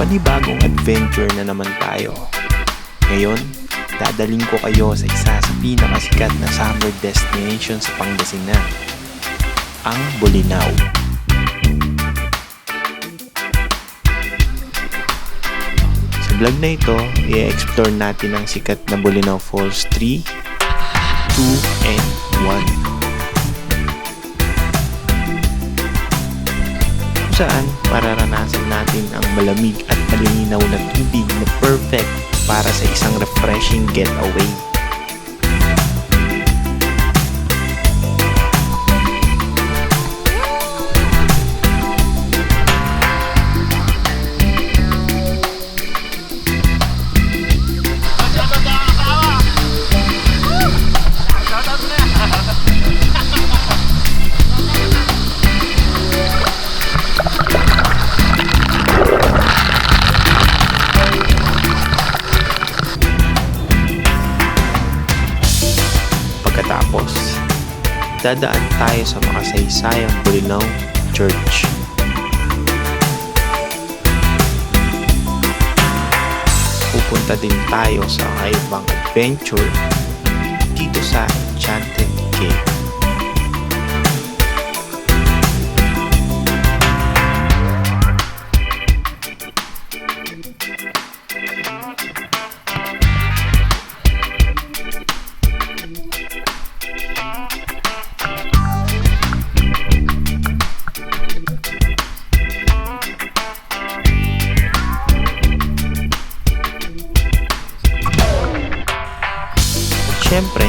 panibagong adventure na naman tayo. Ngayon, dadaling ko kayo sa isa sa pinakasikat na summer destination sa Pangasinan, ang Bolinao. Sa vlog na ito, i-explore natin ang sikat na Bolinao Falls 3, 2, and 1. Saan mararanasan natin ang malamig at malinaw na tubig na perfect para sa isang refreshing getaway. Pagkatapos, dadaan tayo sa makasaysayang Bolinao Church. Pupunta din tayo sa kakaibang adventure dito sa Enchanted Cave. Siyempre,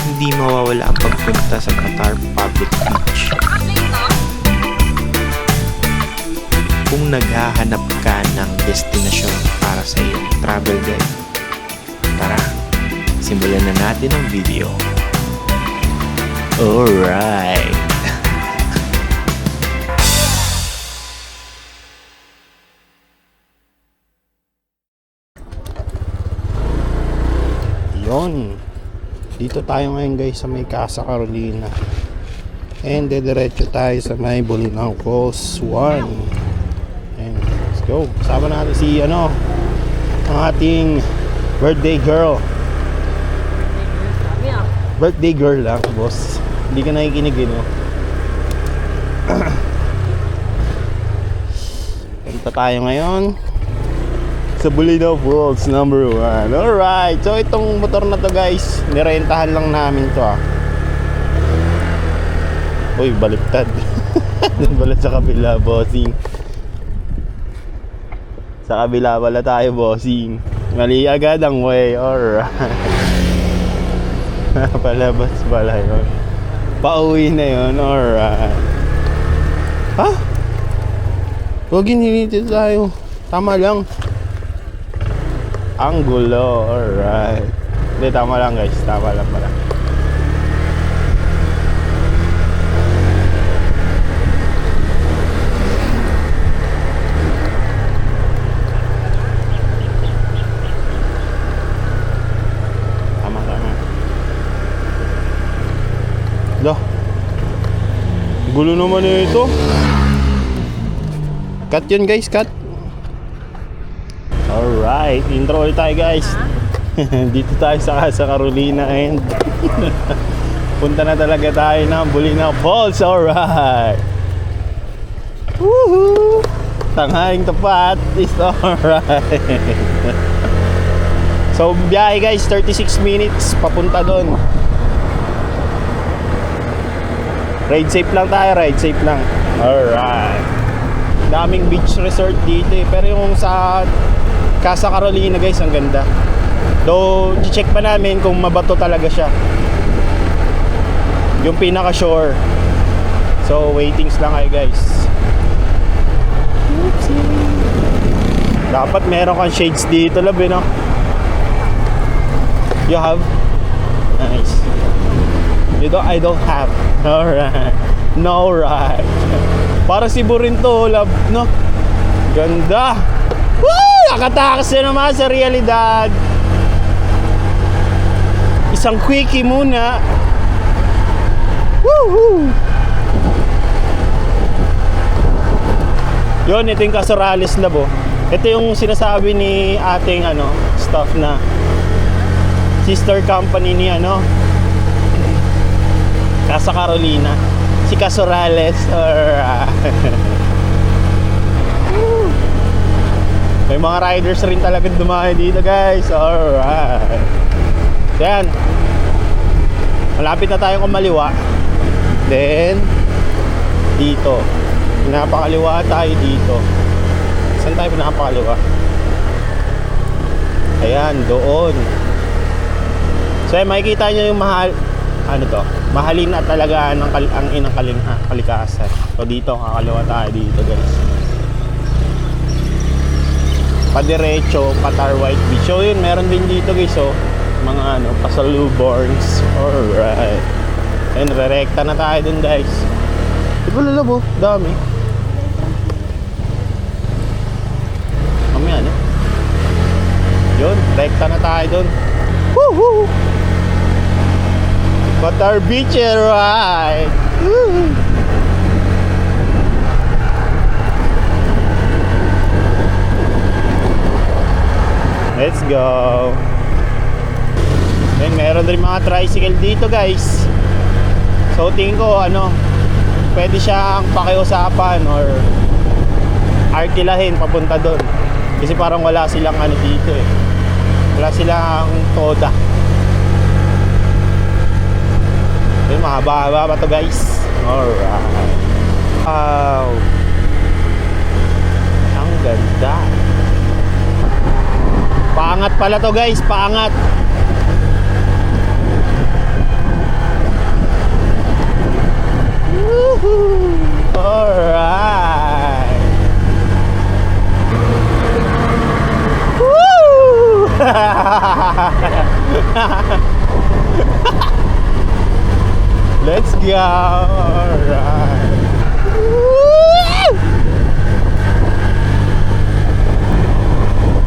hindi mawawala ang pagpunta sa Qatar Public Beach. Kung naghahanap ka ng destinasyon para sa iyong travel guide, tara, simulan na natin ang video. Alright! Dito tayo ngayon guys sa may Casa Carolina, and dediretso tayo sa may Bolinao Falls 1. And let's go. Kasama natin si ang ating birthday girl. Birthday girl lang, boss. Hindi ka nakikinig no? Punta tayo ngayon sa Bolinao Falls number 1. Alright, so itong motor na to guys, nirentahan lang namin to Uy, baliktad. Balit sa kabila, bossing. Sa kabila pala tayo, bossing. Mali agad ang way. Alright. Palabas pala yun. Pauwi na yun. Alright. Ha? Huwag hinilitin tayo. Tama lang. Ang gulo, alright. Hindi, tama lang guys, tama lang pala. Tama. Dah, gulo naman ito. Cut yun guys, cut. Alright, intro ulit tayo guys. Dito tayo sa Casa Carolina and punta na talaga tayo ng Bolinao Falls. Alright. Woohoo! Tanghaling tapat is alright. So biyahe guys, 36 minutes papunta doon. Ride safe lang tayo, ride safe lang. Alright. Daming beach resort dito pero yung sa Casa Carolina guys, ang ganda. Though, check pa namin kung mabato talaga siya. Yung pinaka-shore. So, waitings lang kayo guys. Oopsie. Dapat meron kang shades dito, labi, no? You have? Nice. I don't have. Alright. No, right. Para si Burin to, love, no? Ganda. Woo! Nakatakas na naman sa realidad. Isang quickie muna. Woohoo! Yun, ito yung Casorales Labo. Ito yung sinasabi ni ating staff na sister company ni Casa Carolina, si Casorales or may mga riders rin talagang dumayo dito guys. Alright, so yan, malapit na tayong kumaliwa. Then dito pinapakaliwa tayo dito. Saan tayo pinapakaliwa? Ayan, doon. So makikita nyo yung mahalin na talaga ang inang kalikasan. So dito, kakaliwa tayo dito guys. Padiretso, Patar White Beach. So yun, meron din dito guys, mga pasaluborns. Alright. And re-recta na tayo dun guys. Diba lalabo? Dami. Mamaya na. Yun, rekta na tayo dun. Woohoo! Patar Beach, right? Woo! Let's go. Then meron rin mga tricycle dito guys. So tingin ko pwede siyang pakiusapan or arkilahin papunta doon. Kasi parang wala silang dito eh. Wala silang toda. Then mahaba-haba pa to guys. Alright. Wow. Ang ganda. Paangat pala to guys, paangat. Woohoo! Alright. Woo! Let's go. Alright.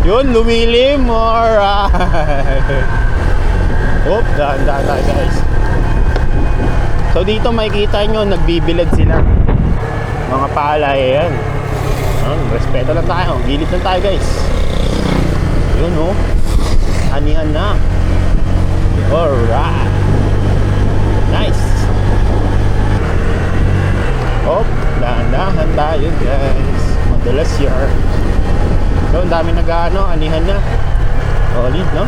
Yun, lumilim. Alright. Oh, dahan-dahan tayo guys. So dito makikita nyo, nagbibilad sila. Mga palay, yan. Respeto lang tayo. Gilid lang tayo guys. Yun anihan na. Alright. Nice. Oh, dahan-dahan tayo guys. Madulas yun. So ang dami anihan na. Solid, no?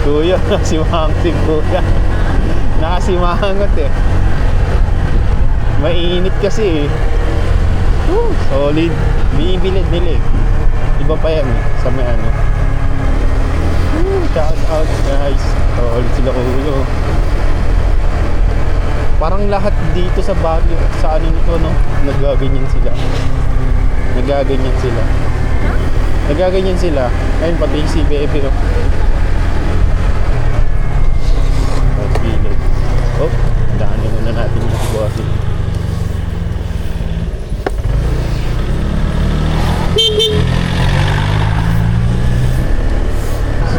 Kuya, nasimangot si kuya. Nakasimangot eh. Mainit kasi eh. Solid. Binibilid nila eh. Iba pa yan eh. Sa may shout out guys. Solid sila ulo. Parang lahat dito sa Baguio, sa nito nagaganyan sila. Nagaganyan sila. Ayun, pati si Bebe Oh, daanin muna natin yung buhay.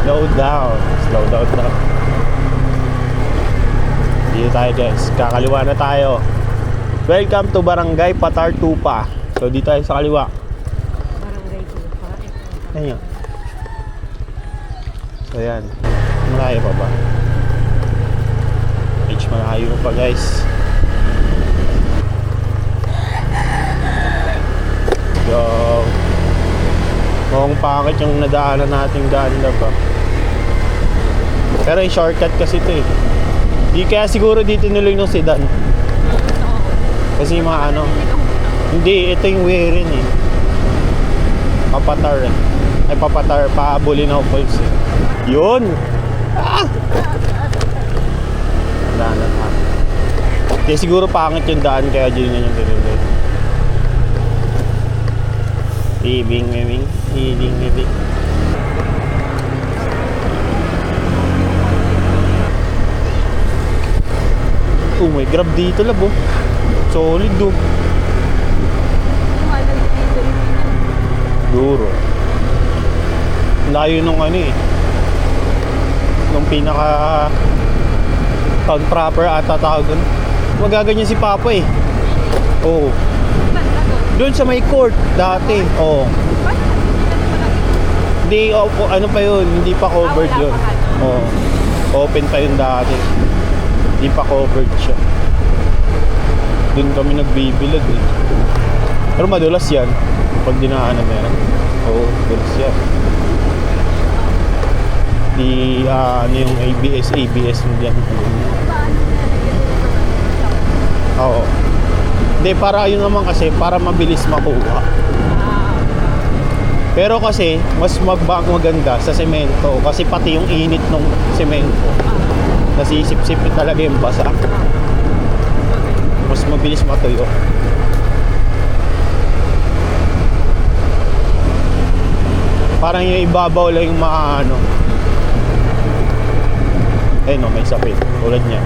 Slow down na. Dito tayo guys, kakaliwa na tayo. Welcome to Barangay Patar Tupa. So dito tayo sa kaliwa. Barangay Tupa. Ayan. So yan, malayo pa ba? Malayo pa guys. Yo, mukhang pangit yung nadaanan nating daan na ba. Pero yung shortcut kasi ito eh. Di kaya siguro dito nila yung sedan. Kasi hindi, ito yung way rin eh. Papatar eh. Ay papatar, Bolinao Falls eh. Yun! Daanan ha. Kaya siguro pangit yung daan kaya dyan nga yung delivery. Ibing. Oh, may grab dito labo. Solid do. Duro. Layo nung nung pinaka town proper ata tawag doon. Magaganyan si Papa eh. Oo. Doon sa may court dati. Oo. Hindi, ano pa yun, hindi pa covered wala yun. pa Oo. Open pa yun dati. Hindi pa covered siya. Doon kami nagbibilad eh. Pero madulas yan. Pag dinaanan na yan. Oo, madulas yan. Di, ano yung ABS mo dyan. Oo. Hindi, para yun naman kasi, para mabilis makuha. Pero kasi, mas maganda sa semento. Kasi pati yung init ng semento, nasisip-sip talaga yung basa. Mas mabilis matuyo. Parang yung ibabaw lang yung maano. Eh no, may sapit. Tulad niya.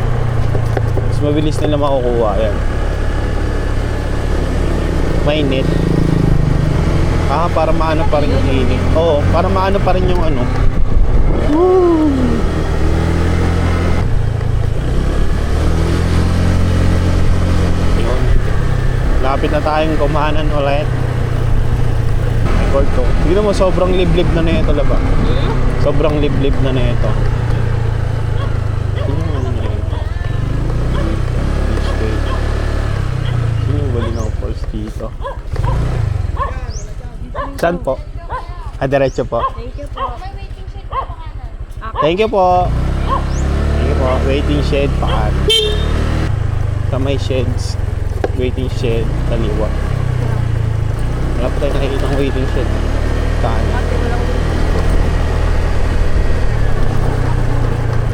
Mas mabilis nila makukuha. Yan. Mainit. Para maano pa rin yung init. Oo, para maano pa rin yung ano. Yun. Lapit na tayong kumanan ulit. Record ko. Tignan mo, sobrang liblib na nito, laba. Sobrang liblib na nito. Sino yung ano niya rin? Sino yung Balinaw Falls dito? Saan po? Diretso po. Thank you po. Thank you po. Thank you po. Waiting shed pa. Sa may sheds. Waiting shed. Kaliwa. Wala pa tayo nakikita ng waiting shed. Kanan.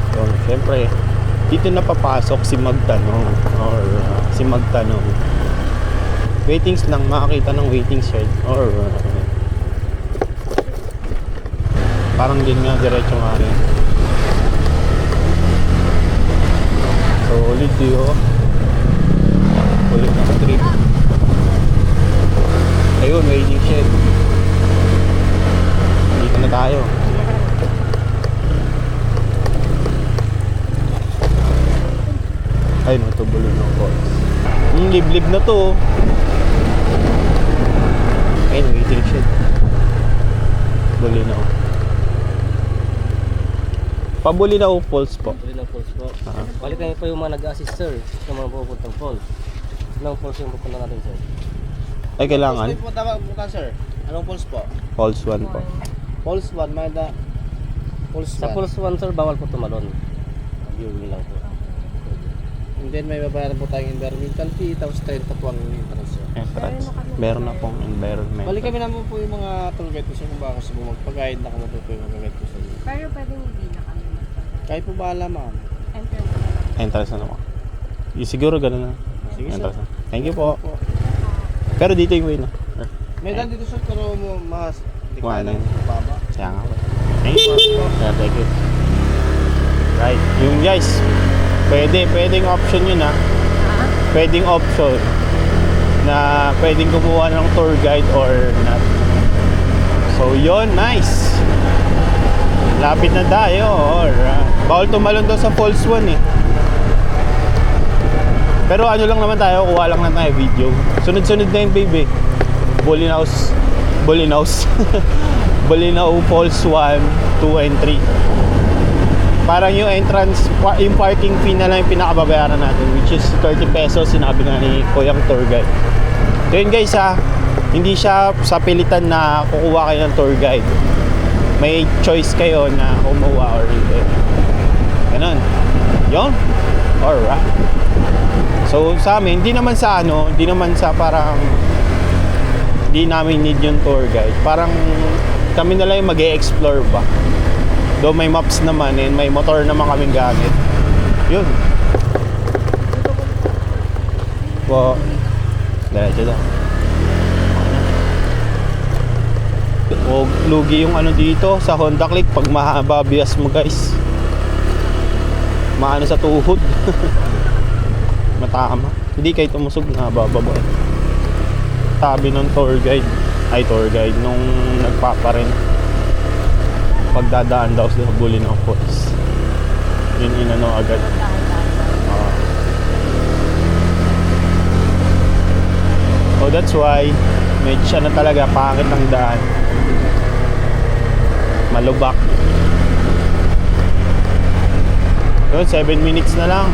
So, syempre, dito na papasok si Magtanong. Or si Magtanong. Waitings lang. Makakita ng waiting shed. Or parang din nga, diretso nga rin. So, ulit dito. Ulit na trip. Ayun, waiting shed. Dito na tayo. Ayun, ito Balinaw Falls. Liblib na to. Ayun, waiting shed. Balinaw. Pabulinaw Falls po. Balinaw Falls po. Balik kami po yung mga nag-assist sir sa mga pupuntang falls. Ilang falls yung pupunta natin sir? Ay, kailangan. Falls po tama po sir. Anong falls po? Falls 1 po. Falls 1, may da. Falls 1. Sa falls 1 sir, bawal po tumalon. Viewing lang po. And then may babayaran po tayong environmental fee, tapos 30 po ang entrance sir. Entrance. Meron na pong environment. Balik kami naman po yung mga tour guide ko sir kung baka gusto mo magpag-guide na kamo po yung mag-guide ko sa inyo. Pero pwedeng hindi na kami magpapagay. Kahit po bahala ma'am. Entrance na lang. Entrance na naman. Siguro ganun na. Sige sir. Entrance na. Thank you po. Pero dito yung way na. May daan dito sir pero mo mas di ko Wala alam na. baba. Kaya nga. Thank you po. Thank you. Right. Yung guys, pwedeng option yun ha. Pwedeng option na pwedeng kumuha ng tour guide or not. So yun, nice. Lapit na tayo. Bawal tumalon daw sa Falls 1 eh. Pero ano lang naman tayo, kuha lang na tayo video. Sunod-sunod na yun baby. Balinaw Falls 1, 2, and 3. Parang yung entrance, yung parking fee na lang yung pinakababayaran natin, which is 30 pesos, sinabi nga ni Kuyang tour guide. So yun guys ha, hindi siya sa pilitan na kukuha kayo ng tour guide. May choice kayo na kumuha or hindi. Ganun. Yun. Alright. So sa amin, hindi naman sa parang hindi namin need yung tour guide. Parang kami na lang yung mag-e-explore ba. Though may maps naman and may motor naman kaming gamit. Yun. Po. Diretso daw. O lugi yung ano dito sa Honda Click pag mahaba bias mo guys. Maano sa tuhod. Matama. Hindi kayo tumusog na bababa. Sabi ng tour guide nung nagpaparent pagdadaan daw sa Balinaw Falls. Yun inano agad. So that's why medyo siya na talaga pangit ang daan. Malubak. Yun, 7 minutes na lang.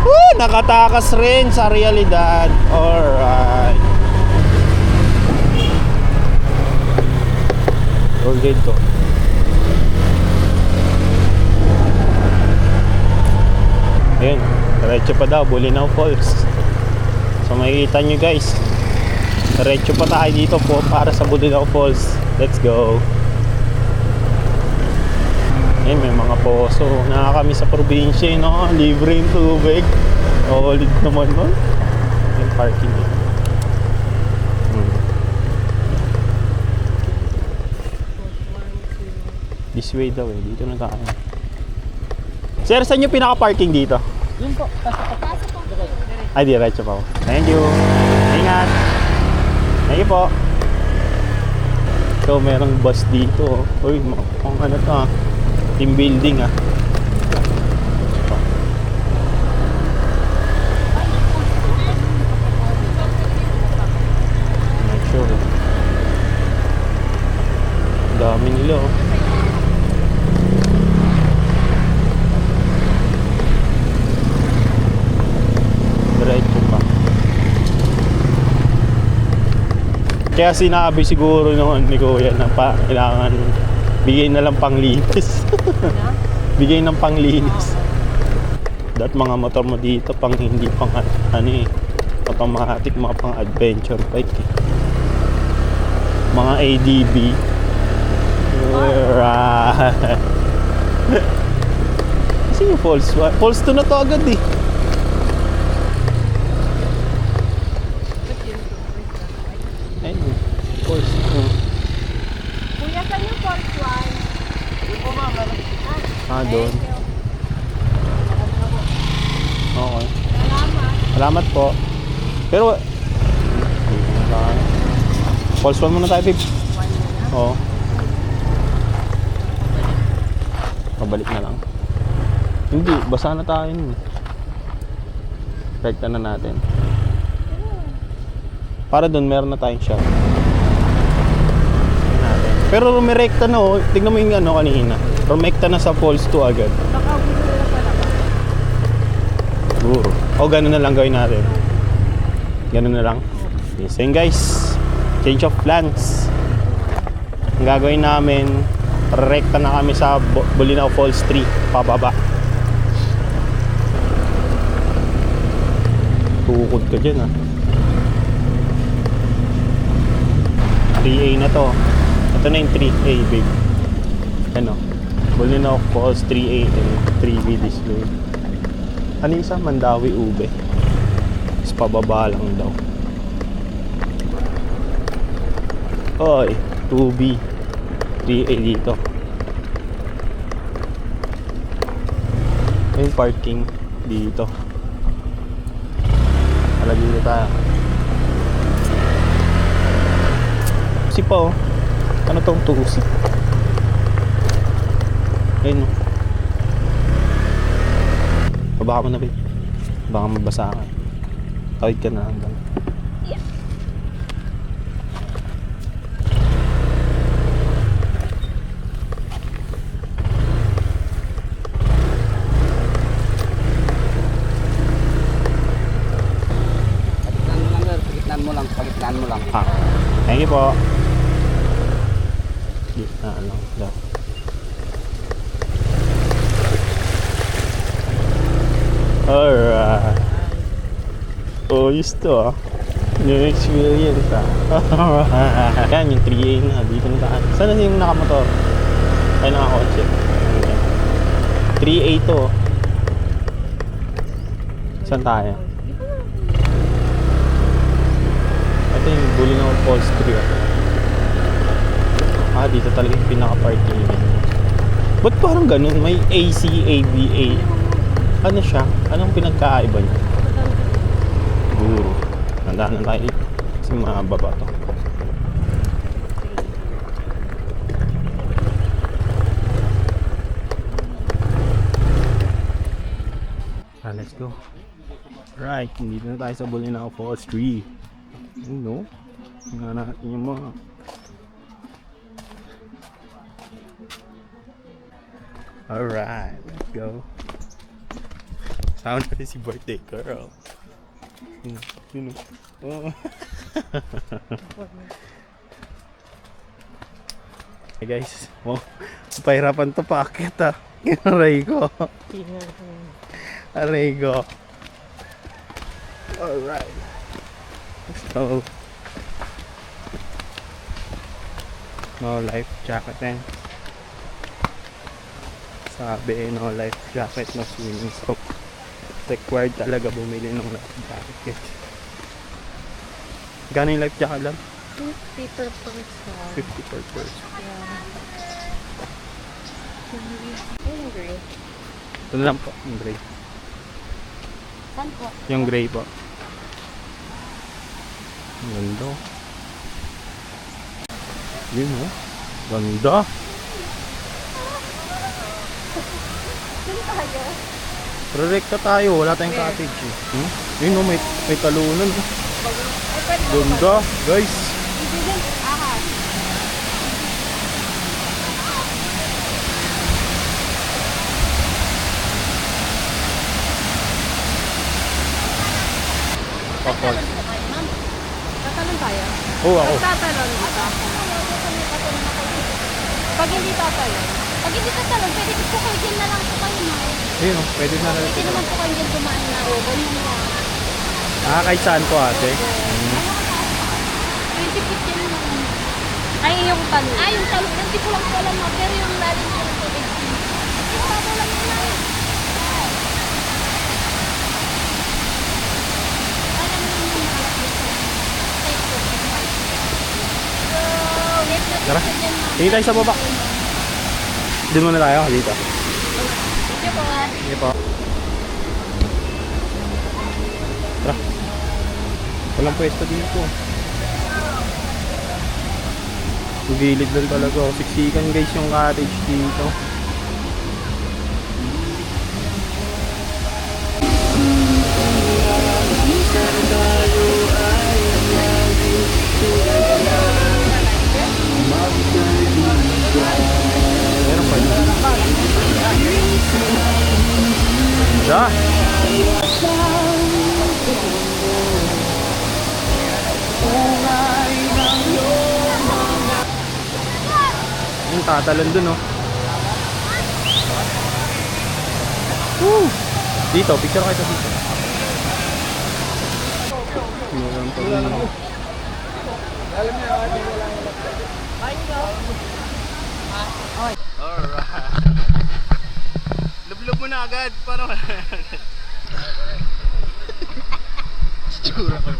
Woo! Nakatakas rin sa realidad. Alright. All good to. Ayun, diretso pa daw, Bulinaw Falls. So makikita nyo guys, diretso pa tayo dito po para sa Bulinaw Falls. Let's go. Ayun, may mga poso. Kami sa probinsya, no? Libre yung tubig. Ulit naman nun. Yung parking eh. This way daw eh. Dito na tayo. Sir, saan yung pinaka-parking dito? Yun po, pasok po. Ay, diretso pa ako. Thank you. Ingat. Thank you po. So, merong bus dito. Uy, mukhang ano to ah. Team building ah. Not sure. Ang dami nila oh. Diretso pa. Kaya sinabi siguro noon ni Kuya na kailangan bigay na lang panglinis. Bigay ng panglinis. Dat mga motor mo dito pang hindi pang ano eh, automatic, mga pang adventure bike eh. Mga ADB. Right. Kasi yung falls 1, falls 2 na to agad eh. Ayun, falls 2. Kuya, saan yung fourth one? Doon. Okay. Salamat. Salamat po. Pero falls 1 muna tayo, babe. Oo. Pabalik na lang. Hindi, basa na tayo nun. Rekta na natin. Para doon meron na tayong shot. Pero rumirekta na oh. Tignan mo yung ano kanina. Rumekta na sa falls 2 agad. Baka gusto nila pala ba? Siguro. O ganun na lang gawin natin. Ganun na lang. Okay, so yun guys, change of plans. Ang gagawin namin, rekta na kami sa Bulinaw Falls 3 pababa. Tukod ka dyan ah. 3A na to. Ito na yung 3A babe. Ano? Bulinaw Falls 3A and 3B this way. Ano isa? Mandawi Ube. Mas pababa lang daw. Oy, 2B 3A dito. May parking dito. Hala dito tayo. Si pa oh. Ano tong tusi? Ayun oh. Baba mo na babe. Baka mabasa ka. Tawid ka na hanggang. Pagitnaan mo lang. Ah. Thank you po. Gitna lang daw. Alright. Oh, to ah. New experience ah. Yan yung 3A na. Dito na tayo. Saan na yung nakamotor? Ay, nakakotse. 3A to. Saan tayo? Ito yung Bulinaw Falls 3 ah. Ah, dito talaga yung pinaka-parking. Ba't parang ganun? May AC, ABA. Ano siya? Anong pinagkaiba niya? Guro. Nandaan na tayo kasi mababa to. Let's go. Right, dito na tayo sa Bulinaw Falls 3. You know? Tingnan natin yung mga Alright, let's go. Sama natin si birthday girl. Yun o. Oh. Hey guys, oh, pahirapan to paakit ah. Aray ko. Aray ko. Alright. Let's go. No life jacket eh. Sabi no life jacket, no swimming. So required talaga bumili ng life jacket. Gano'ng life jacket lang? 50 per person. 50 per person. Yung gray. Ito na lang po, yung gray. Saan po? Yung gray po. Ganda. Yun o. Ganda. Saan tayo? Prorekta tayo, wala tayong cottage eh. Yun o, may talunan o. Ganda, guys. We didn't ask. Pakot. Ma'am, tatalon tayo? Oo, ako. Tatalon dito. Pag hindi tatalon. Pag hindi tatalon, pwede po kayo dyan na lang po kayo, ma'am. Ayun o, pwede na rin. Pwede naman po kayo dyan tumaan na o. Ganyan na. Ah, kahit saan po ate? 20 feet yan lang. Ay, yung talon. Ay, yung talon. Hindi ko lang po alam, ma'am. Pero yung lalim ko ng 20 feet. Yung bago lang yun na. Alam mo yung Tara, tingin tayo sa baba. Doon muna tayo, dito. Sige po. Sige po. Tara. Walang pwesto dito. Gilid lang talaga. Siksikan guys yung cottage dito. Meron pa yun. Da! Yung tatalon dun oh. Woo! Dito, picture kayo dito. Meron pa rin. Alright. Lublub mo na agad para tsura ko.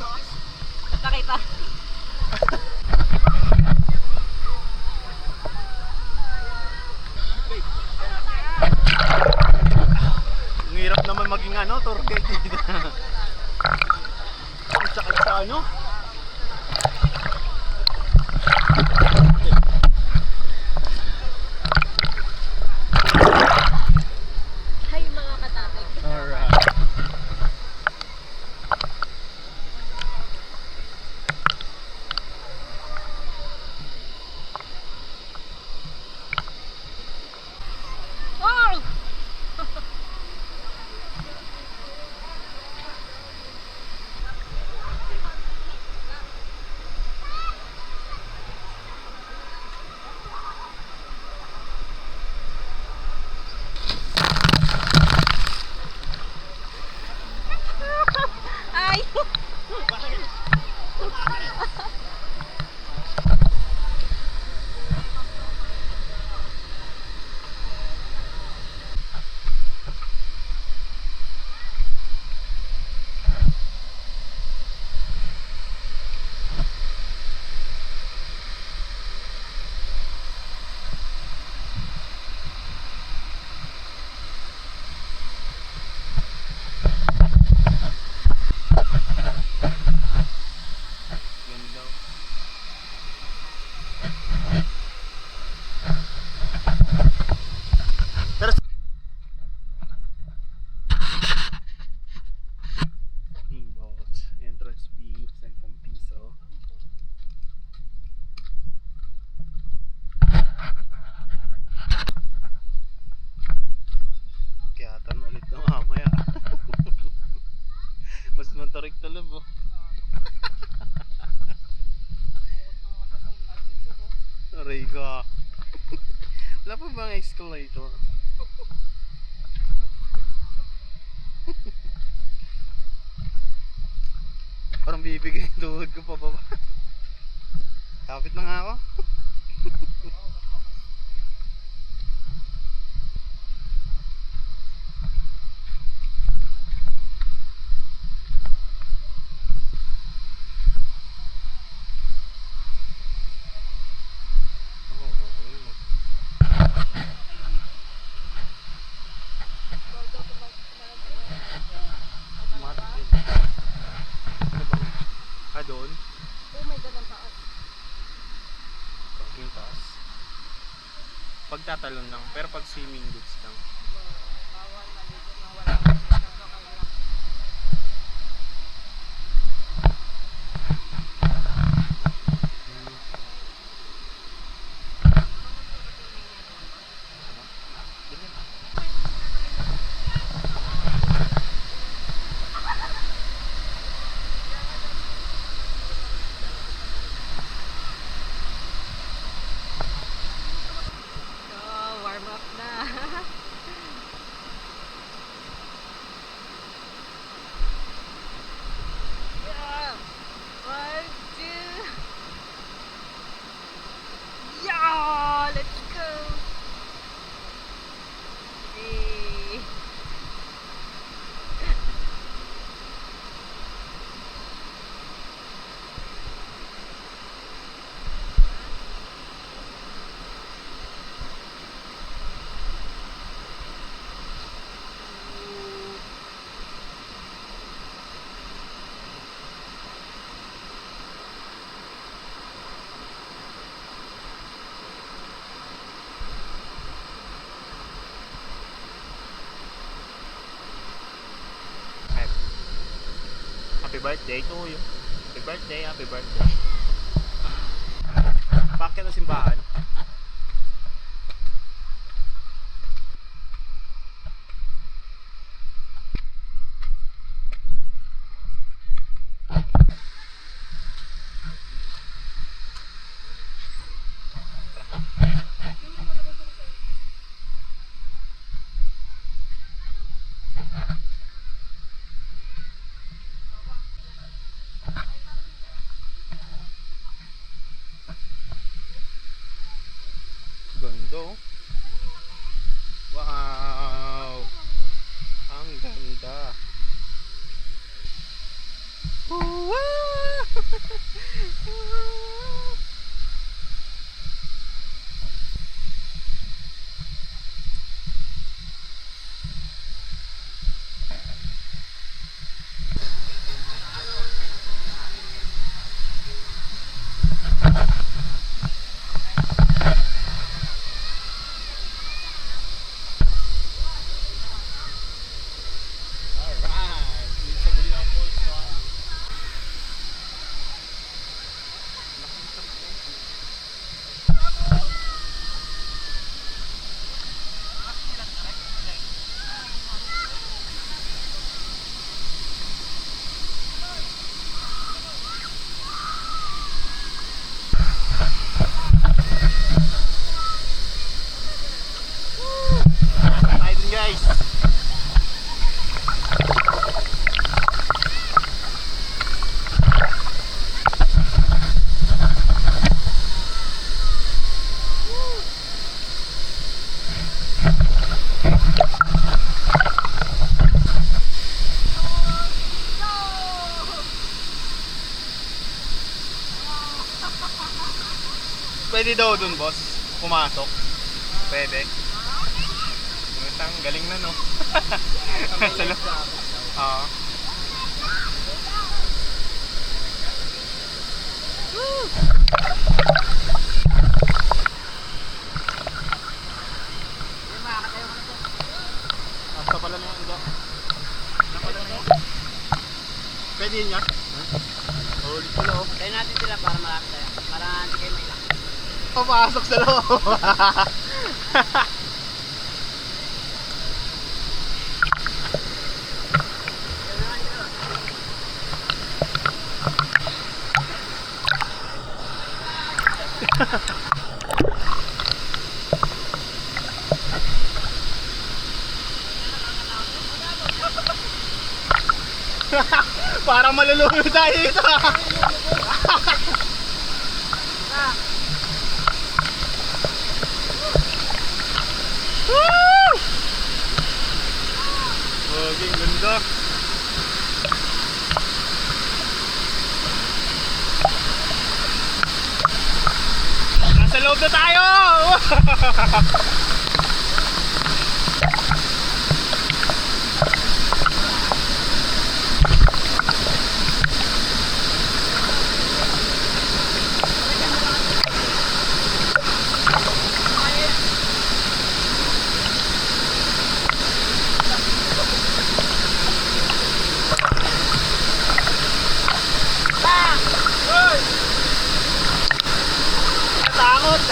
Nakita. Ang hirap naman maging tour guide dito. Ang sakit sa Hay mga katatay. Alright. Oh! Ay! Entrance fee, 10 piso. Kiyatan ulit na mamaya. Mas matarik talab oh. Aray ka. Wala pa bang escalator? Parang bibigay yung tuhod ko pababa. Kapit na nga ako. Doon? Oh my God, ang taas. Yung taas. Pagtatalon lang, pero pag swimming boots lang. Bawal maligo na wala. Oh, warm up na. Yeah. 1, 2. Yeah, let's go. Hey. Happy birthday to you. Happy birthday, happy birthday. Bakit na simbahan? Tayo dun guys. Pwede daw dun boss, pumasok. Pwede. Ang galing na no. Salo. Oo. Basta pala na yung iba. Pwede yun yan? Ulit ko loob. Tayo natin sila para malapit tayo. Para hindi kayo may ilang. Papasok sa loob. Parang malulunod tayo dito. Woo! Maging ganda. Nasa loob na tayo. Takot.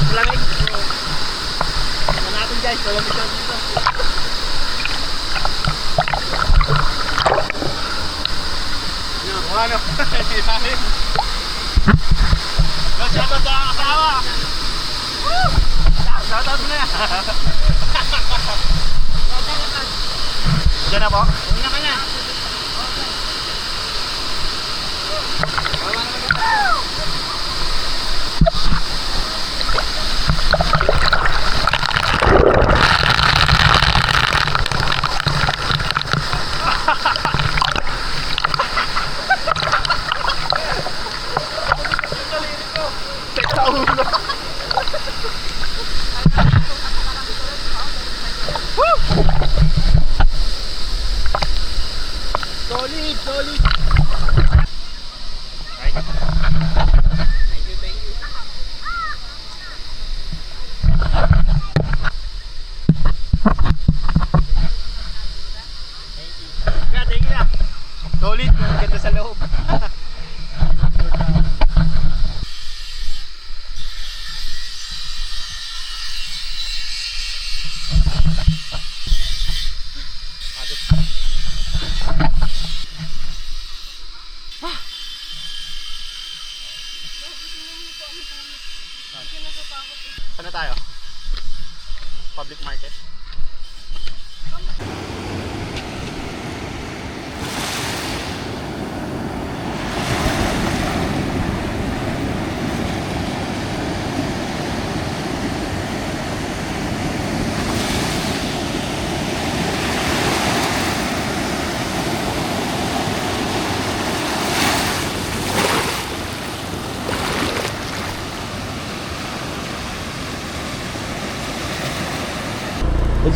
Malamig. Ano natin guys, malamig lang dito. Yun, ano? Ilalim. Shoutout sa asawa. Woo! Shoutout na. Diyan na po? Una ka na. Sa ulo. Woo! Solid, solid. Right. Thank you, thank you. Yeah, thank you na. Solid, ganda sa loob. Saan na tayo? Public market?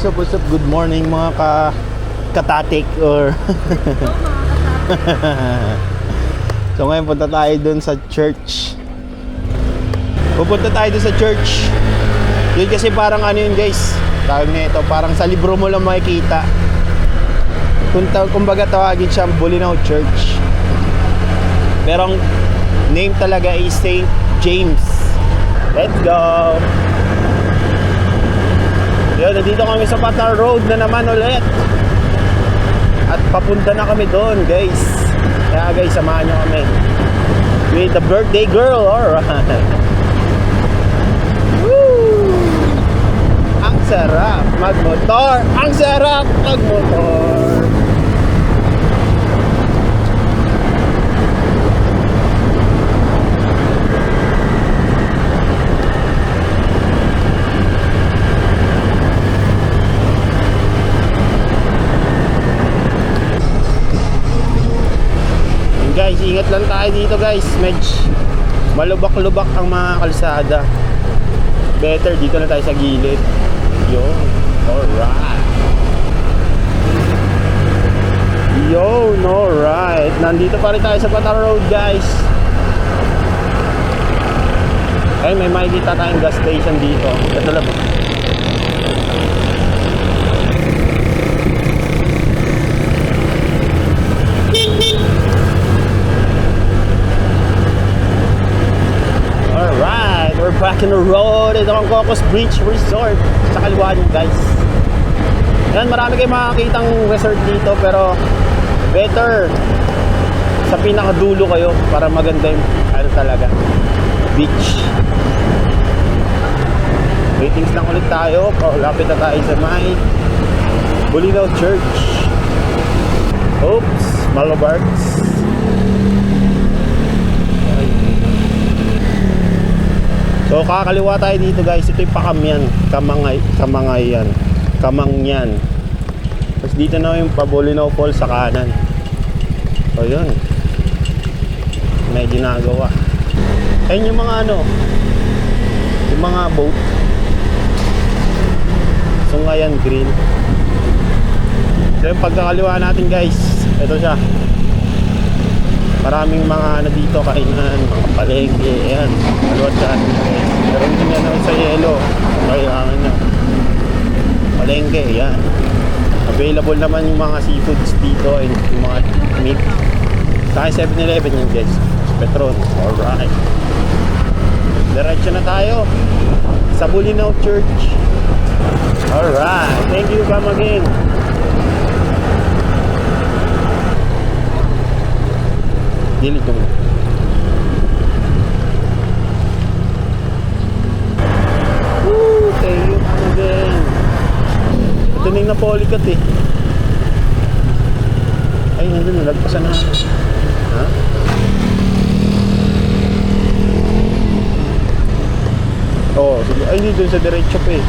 What's up? Good morning mga katatik or so ngayon punta tayo dun sa church. Pupunta tayo dun sa church. Yun kasi parang ano yun guys, tawag nito, parang sa libro mo lang makikita. Kumbaga tawagin siyang Bolinao Church. Pero ang name talaga is St. James. Let's go! Yun, nandito kami sa Patar Road na naman ulit. At papunta na kami doon, guys. Kaya guys, samahan nyo kami with the birthday girl. Alright. Woo! Ang sarap magmotor. Ang sarap magmotor. Guys, ingat lang tayo dito guys. Medyo malubak-lubak ang mga kalsada. Better dito na tayo sa gilid. Yun. Alright. Yun, alright. Nandito pa rin tayo sa Patar Road guys. Ay, may makikita tayong gas station dito. Ito lang. Alright, we're back in the road. Ito ang Cocos Beach Resort. Sa kaliwa nyo guys. Yan, marami kayong makakitang resort dito. Pero better sa pinakadulo kayo para maganda yung ano talaga, beach. Waitings lang ulit tayo. Lapit na tayo sa may Bolinao Church. Oops, Malabarks. So kakaliwa tayo dito guys. Ito yung Pakamyan, Kamangyan. Tapos dito na yung Bolinao Falls sa kanan. So yun, may ginagawa. Ayun yung mga ano, yung mga boat. Sungayan Green. So yung pagkakaliwa natin guys, ito siya. Maraming mga ano dito, kainan, mga palengke, ayan, kaliwat dyan guys. Pero hindi nga naman sa yelo, kailangan nyo. Palengke, ayan. Available naman yung mga seafoods dito and yung mga meat. Sa 7-Eleven yun guys, Petron. Alright, diretso na tayo sa Bolinao Church. Alright, thank you, come again. Dito mo. Woo! Thank you, come again. Ito na yung Napolicat eh. Ay, nandun, nalagpasan na. Ha? Oo, sige. Ay, dito sa diretso pa eh.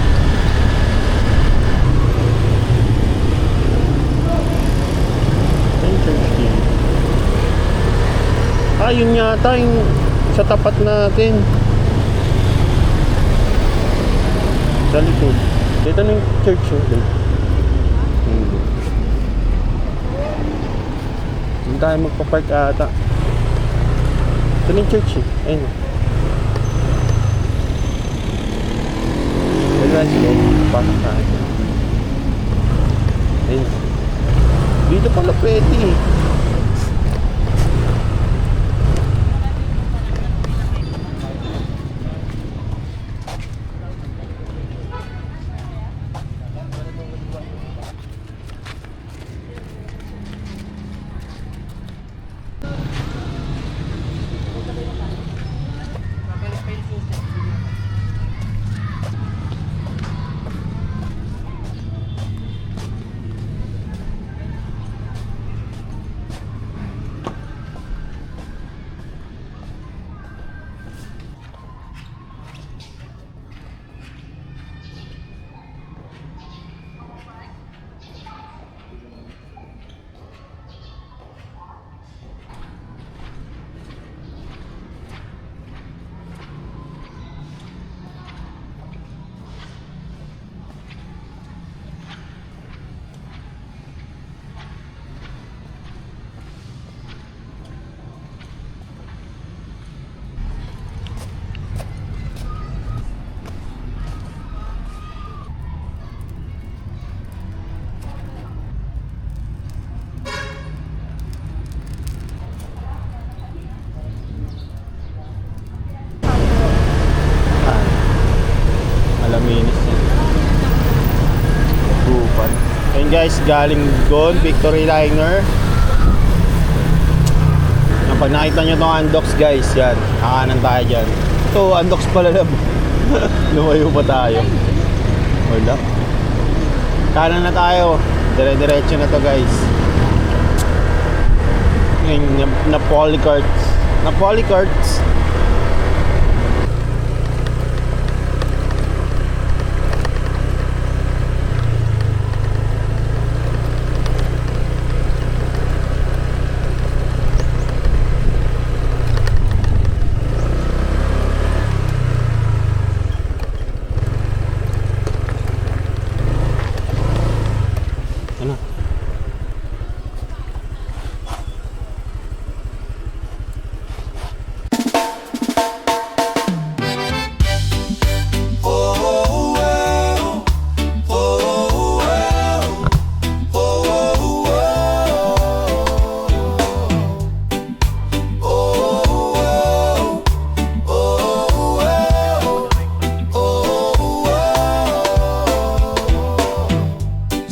Ay, church din. Ah, yun yata yung sa tapat natin. Sa likod. Dito na yung church oh. Doon tayo magpapark ata. Ito na yung church eh. Ayun. Let's go. Pasok tayo. Ayun. Dito pala pwede eh. guys, galing doon, Victory Liner. Yan, pag nakita nyo itong Andox guys, yan, kakanan tayo dyan. Ito, Andox pala na. Lumayo pa tayo. Wala. Kanan na tayo. Dire-diretso na to guys. Ngayon, na polycarts. Na polycarts. Ano?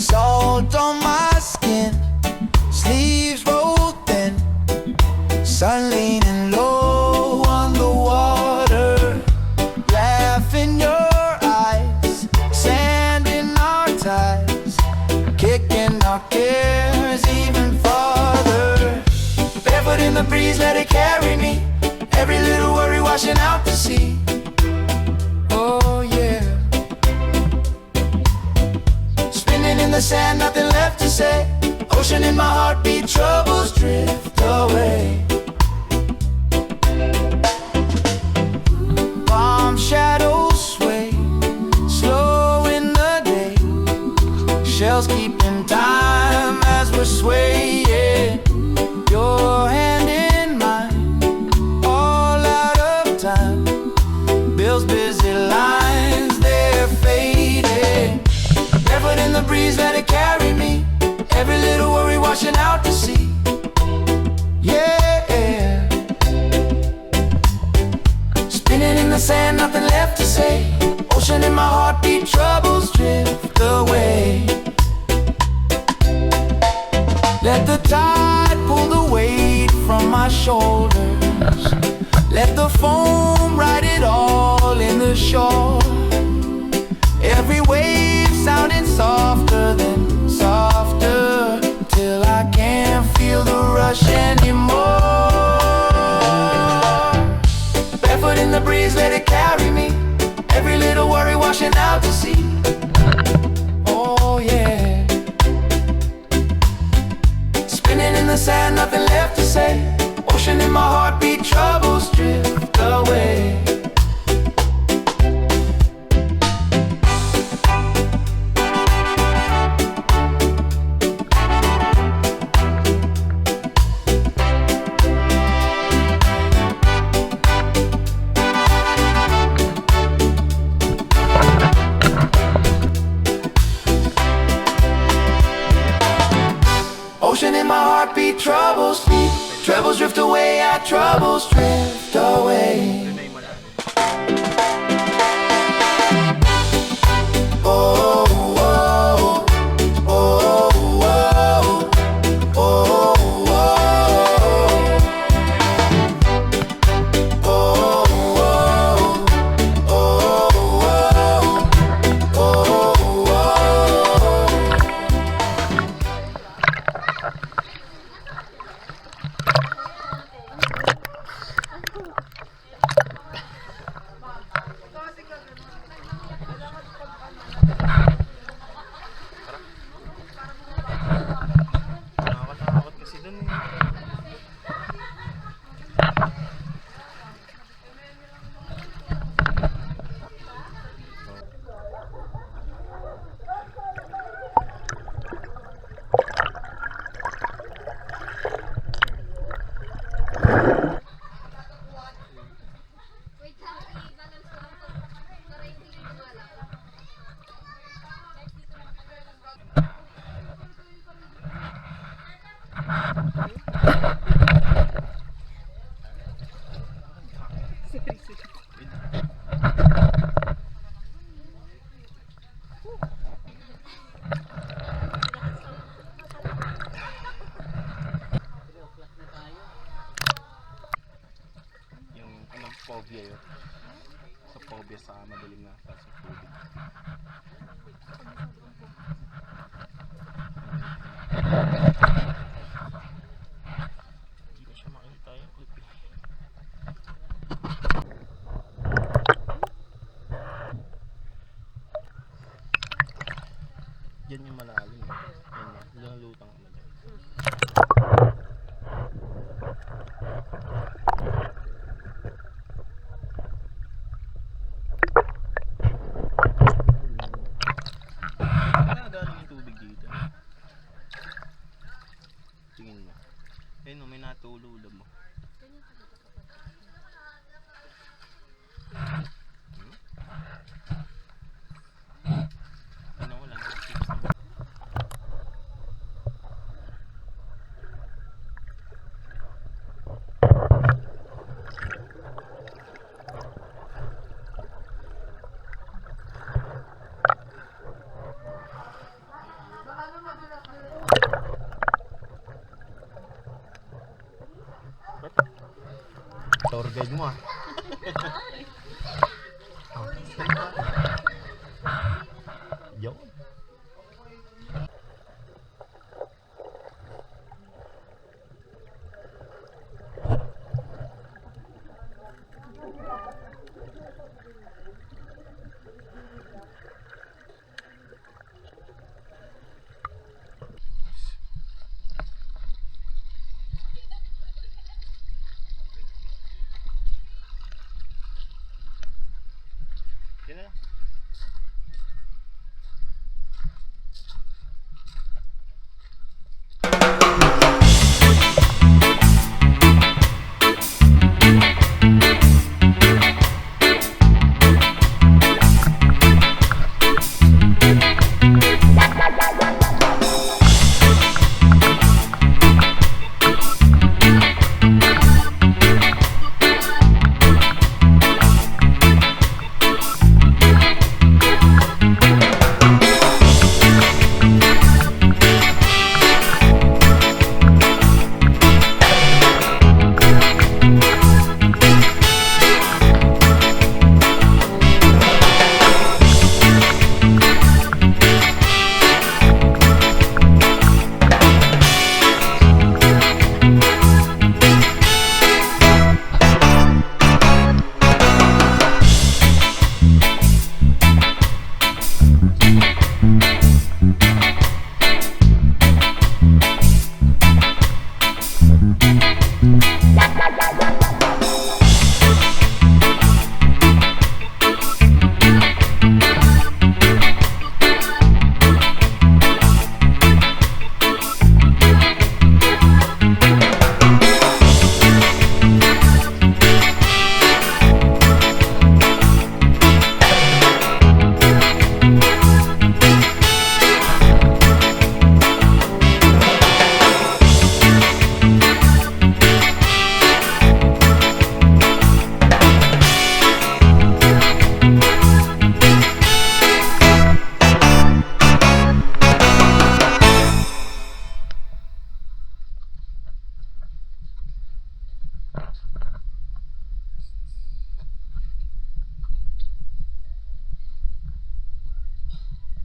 Salt on my skin, sleeves rolled thin, sun leaning low on the water, laugh in your eyes, sand in our ties, kicking our cares even farther. Barefoot in the breeze, let it carry me, every little worry washing out to sea. Oh yeah. Spinning in the sand, nothing left to say. Ocean in my heartbeat, troubles drift away. Palm shadows sway, slow in the day. Shells keeping time as we're swaying. Your hand in mine, all out of time. Bills busy lines, they're fading. Barefoot in the breeze, let it carry me, every little worry washing out to sea. Yeah. Spinning in the sand, nothing left to say. Ocean in my heartbeat, troubles drift away. Let the tide pull the weight from my shoulders. Let the foam ride it all in the shore. Every wave sounding softer than softer, till I can't feel the rush anymore. Barefoot in the breeze, let it carry me, every little worry washing out to sea. Oh yeah. Spinning in the sand, nothing left to say. Ocean in my heartbeat, troubles drift away. Ocean in my heartbeat, troubles deep. Troubles drift away, our troubles drift away. Oh, oh, oh, oh, oh, oh, phobia yun. Sa phobia sa madaling nasa sa tubig. Hindi ko siya makita yung clip eh. Yan yung malalim eh. Yan yung lutang ano dyan. Galing yung tubig dito. Tingin mo. Eh no, may natulula mo. Ano, wala na tips na ba? Tour guide mo ah. Yo. Yan na lang.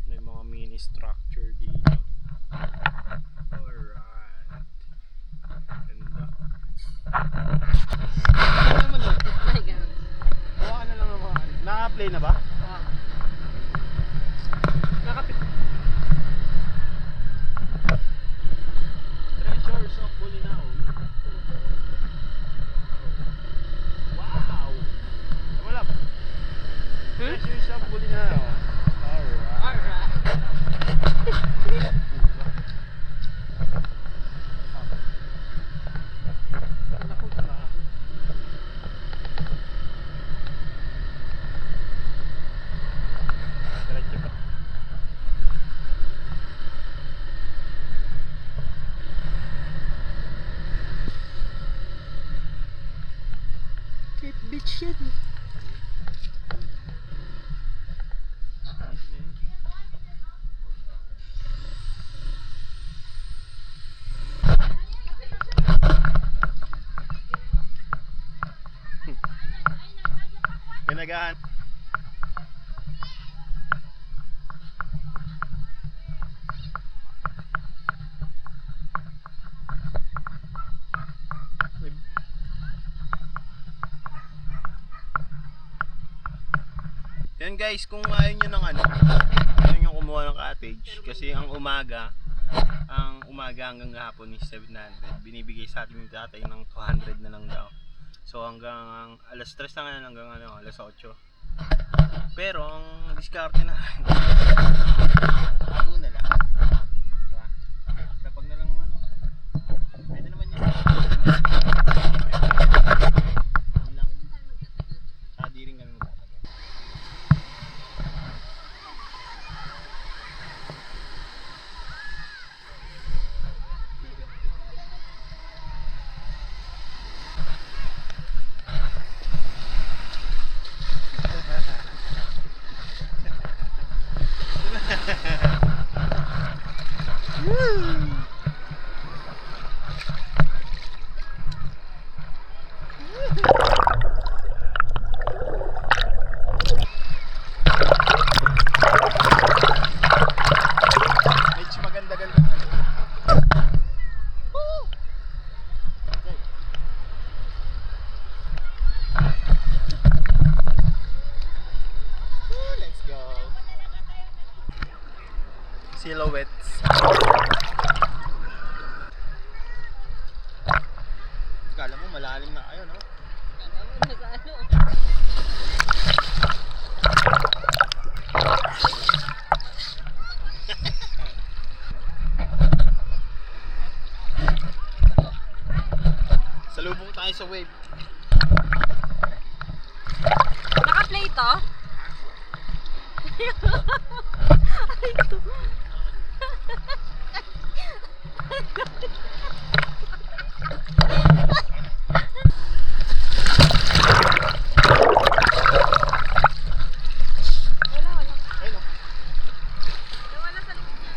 May mga mini structure dito. Alright. Ganda. Ano naman yun? Ay, ganun. Hawa na lang naman. Naka-play na ba? Nakapit. Treasures of Bolinao. Wow! Wala ba? Treasures of Bolinao. Alright. Alright. Diretso pa. Cape Beach yan. Pinagahan. Yan guys, kung ayaw nyo ng ayaw nyo kumuha ng cottage, kasi ang umaga hanggang hapon is 700. Binibigay sa atin yung tatay ng 200 na lang daw. So hanggang alas 3 na nga, hanggang alas 8. Pero ang diskarte na bago na lang. Diba? Kapag na lang pwede naman yun. Yun lang. Di rin kami magtatagal. Medyo maganda-ganda. Let's go. Silhouettes. Kala mo malalim na kayo, no? Salubong tayo sa wave. Naka-play to? Ay, ito. Ayun, oh. Nawala sa likod niya.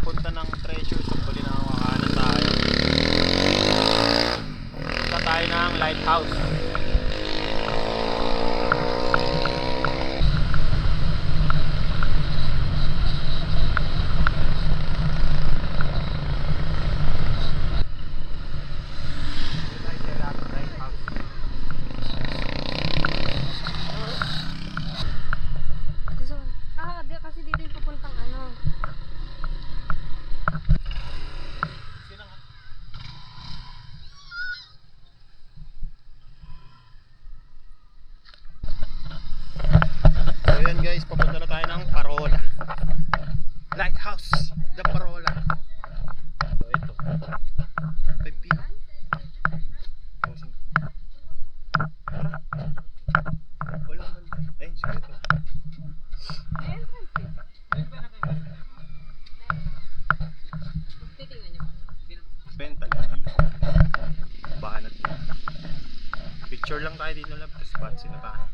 Punta ng treasure sa huli na makakanan tayo. Punta tayo ng lighthouse. Kasi dito yung pupuntang ano. So yan guys, papunta na tayo ng Parola. Lighthouse, the Parola. So ito. 50. Tara. Walang banda. Eh, sige ito. Titingnan niyo. Pental. Baka natin. Picture lang tayo dito lang. Tapos pansin na tayo.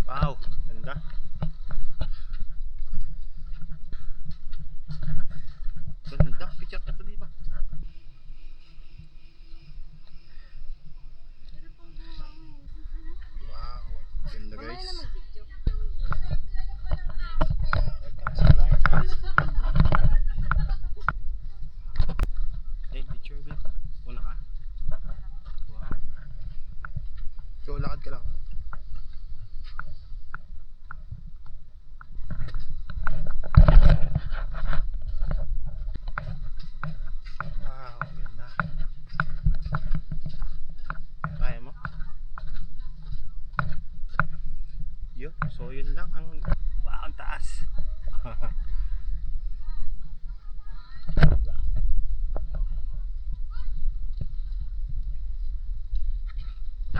Wow, ganda. Ganda, picture ka to dito. Wow, ganda guys. Eh, picture bit. Una ka. Wow. So, lakad ka lang. Wow, ganda. Kaya mo? Yun, so yun lang ang wow, ang taas.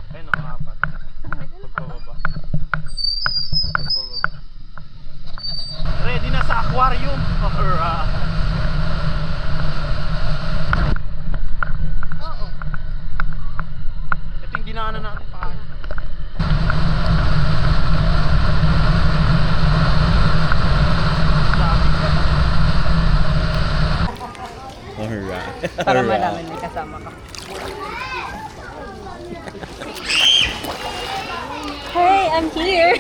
Ayun, nakakapat. Pagpababa. Pagpababa. Ready na sa aquarium. Alright. Oo. Ito yung dinaanan natin pa. Para malaman may kasama ka. Hey, I'm here!